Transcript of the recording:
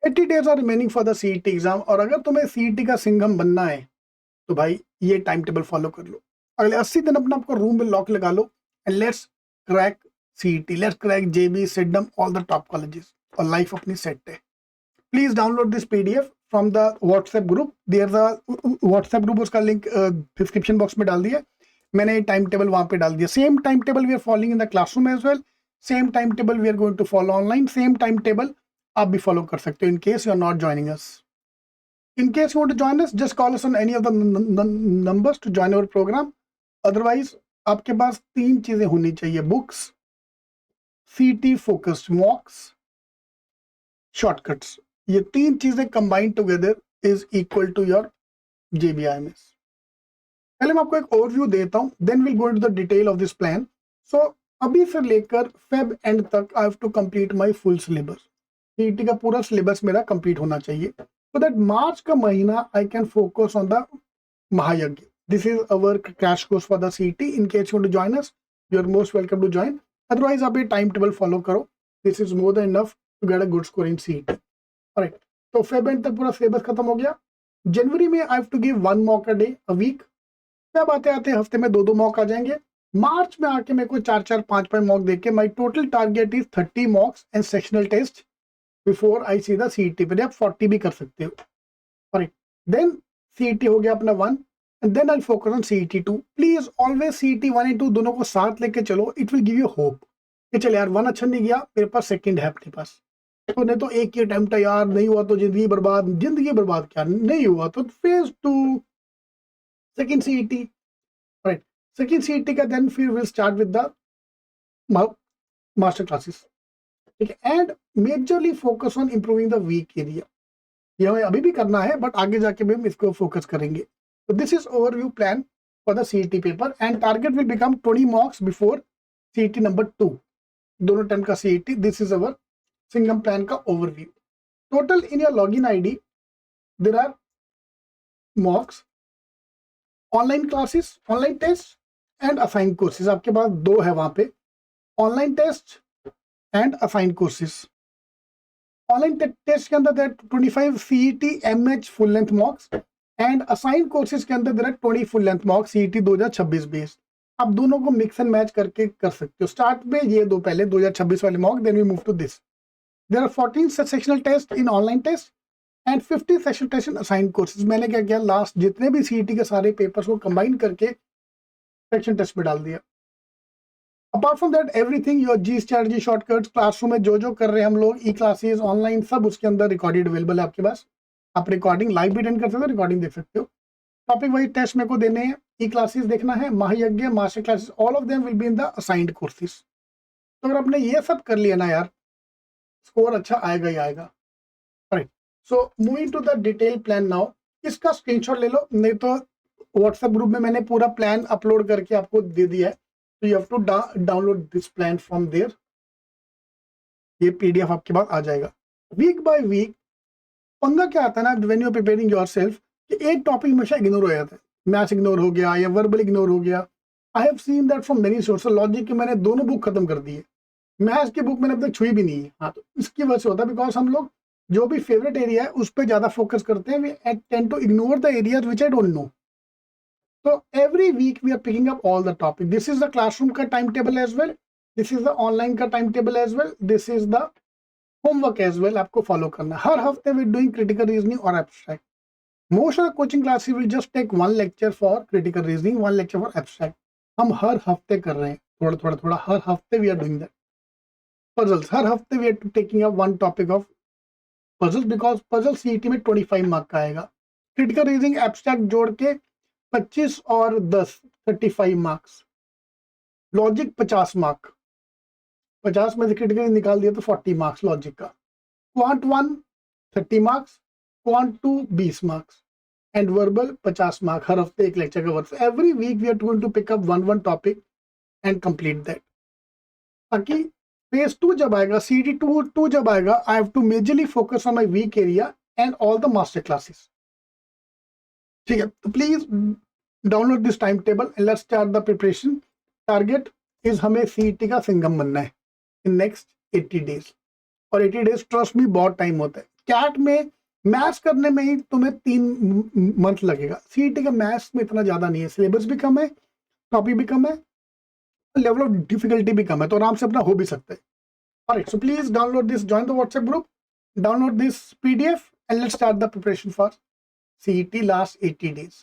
80 days are remaining for the CET exam, और अगर तुम्हें सीईटी का सिंघम बनना है तो भाई ये टाइम टेबल फॉलो कर लो। अगले 80 दिन अपना आपको रूम में लॉक लगा लो and let's crack CET, let's crack JB, Sydenham, all the top colleges, और लाइफ अपनी सेट है। Please download this PDF from the WhatsApp group, there the WhatsApp group, उसका लिंक डिस्क्रिप्शन बॉक्स में डाल दिया मैंने। टाइम टेबल वहां पे डाल दिया, same time table we are following in the classroom as well, same time table we are going to follow online, same time table आप भी फॉलो कर सकते हो in case you are not joining us. In case you want to join us, just call us on any of the numbers to join our program. Otherwise, आपके पास तीन चीजें होनी चाहिए: बुक्स, सीटी फोकस्ड मॉक्स, शॉर्टकट्स। ये तीन चीजें combined together is equal to your JBIMS. पहले मैं आपको एक ओवरव्यू देता हूं, then will go into the detail of this plan. So अभी से लेकर फेब एंड तक I have to complete my full syllabus. CET का पूरा सिलेबस मेरा कंप्लीट होना चाहिए, so that मार्च का महीना I can focus on the Mahayagya. This is our crash course for the CET. In case you want to join us, you are most welcome to join. Otherwise, आप ये time table follow करो. This is more than enough to get a good score in CET. Alright. तो Feb end तक पूरा syllabus खत्म हो गया। जनवरी में I have to give 1 mock a day a week. अब आते आते हफ्ते में 2 मॉक आ जाएंगे। मार्च में आके मेरे को 4 5 मॉक देके my total target is 30 mocks and sectional test before I see the CET. पे आप 40 भी कर सकते हो। राइट, देन सीईटी हो गया अपना 1 and then I focus on CET 2। Please always CET 1 and 2 दोनों को साथ लेके चलो, it will give you hope कि चल यार 1 अच्छा नहीं गया, मेरे पास सेकंड है अपने पास। तो नहीं तो एक ही अटेम्प्ट है यार, नहीं हुआ तो जिंदगी बर्बाद। जिंदगी बर्बाद क्या, नहीं हुआ तो phase 2 second CET. Right, second CET का देन फिर will start with the master classes. ठीक है, and majorly focus on improving the weak area. ये हमें अभी भी करना है बट आगे जाके भी हम इसको फोकस करेंगे। तो this is overview plan for the CET paper and target will become 20 marks before CET number 2, दोनों टाइम का CET. This is our Singham plan का ओवरव्यू। Total in your login ID there are mocks, online classes, online test and assign courses. आपके पास 2 है वहां पे, online test and assign courses. Online test के अंदर 25 CET MH full length mocks and assign courses के अंदर 20 फुल लेंथ मॉक्स सीईटी 2026 बेस्ड। आप दोनों को मिक्स एंड मैच करके कर सकते हो। स्टार्ट में ये 2 पहले 2026 वाले mock, then we move to this. There are 14 sectional test in online test and 50 sectional test in assign courses. मैंने क्या किया, लास्ट जितने भी सीईटी के सारे पेपर्स को कंबाइन करके सेक्शन टेस्ट में डाल दिया। Apart from that everything your G strategy, shortcuts, classroom में जो कर रहे हैं हम लोग, ई क्लासेस, ऑनलाइन, सब उसके अंदर रिकॉर्डेड अवेलेबल है आपके पास। आप रिकॉर्डिंग लाइव भी अटेंड कर सकते हो, रिकॉर्डिंग देख सकते हो। टॉपिक वाइज टेस्ट मेरे को देने हैं, ई क्लासेस देखना है, महायज्ञ, master classes, all of them will be in the assigned courses. तो अगर आपने ये सब कर लिया ना यार, स्कोर अच्छा आएगा ही आएगा। Right, so moving to the detail plan now. इसका स्क्रीनशॉट ले लो, नहीं तो व्हाट्सएप ग्रुप में मैंने पूरा प्लान अपलोड करके आपको दे दिया है। So you have to download this plan from there. ये पीडीएफ आपके पास आ जाएगा। वीक बाय वीक पंगा क्या आता है ना, when you are preparing yourself, कि एक टॉपिक हमेशा इग्नोर हो जाता है। मैथ्स इग्नोर हो गया या वर्बल इग्नोर हो गया। I have seen that from many source. Logic की मैंने दोनों बुक खत्म कर दी है, मैथ्स की बुक मैंने अब तक छुई भी नहीं है। हाँ, तो इसकी वजह से होता है बिकॉज हम लोग जो भी फेवरेट एरिया है उस पर ज्यादा फोकस करते हैं। We tend to ignore the areas which I don't know. So every week we are picking up all the topic. This is the classroom का timetable as well. This is the online का timetable as well. This is the homework as well. आपको follow करना है। हर हफ्ते we are doing critical reasoning और abstract. Most of the coaching classes will just take 1 lecture for critical reasoning, 1 lecture for abstract. हम हर हफ्ते कर रहे हैं, थोड़ा हर हफ्ते we are doing that. Puzzles, हर हफ्ते we are taking up 1 topic of puzzles because puzzle CET में 25 mark का आएगा। critical reasoning abstract जोड़ के 25 और 10 35 मार्क्स। लॉजिक 50 मार्क, 50 में से क्रिटिकल निकाल दिया तो 40 मार्क्स लॉजिक का। Quant 1 30 marks, quant 2 20 marks and verbal 50 mark. हर हफ्ते एक लेक्चर का work. Every week we are going to pick up 1 topic and complete that, ताकि फेज 2 जब आएगा, सीडी 2 जब आएगा, I have to majorly focus on my weak area and all the master classes. ठीक है, तो please download this time table and let's start the preparation. Target is हमें CET का सिंघम बनना है इन नेक्स्ट 80 डेज। और 80 डेज ट्रस्ट मी बहुत time होता है। कैट में मैथ्स करने में ही तुम्हें 3 मंथ लगेगा। सीईटी का मैथ्स में इतना ज्यादा नहीं है, सिलेबस भी कम है, टॉपिक भी कम है, लेवल ऑफ डिफिकल्टी भी कम है, तो आराम से अपना हो भी सकता है। Alright, so please download this, join the WhatsApp group, download this PDF and let's start the preparation for CET last 80 days.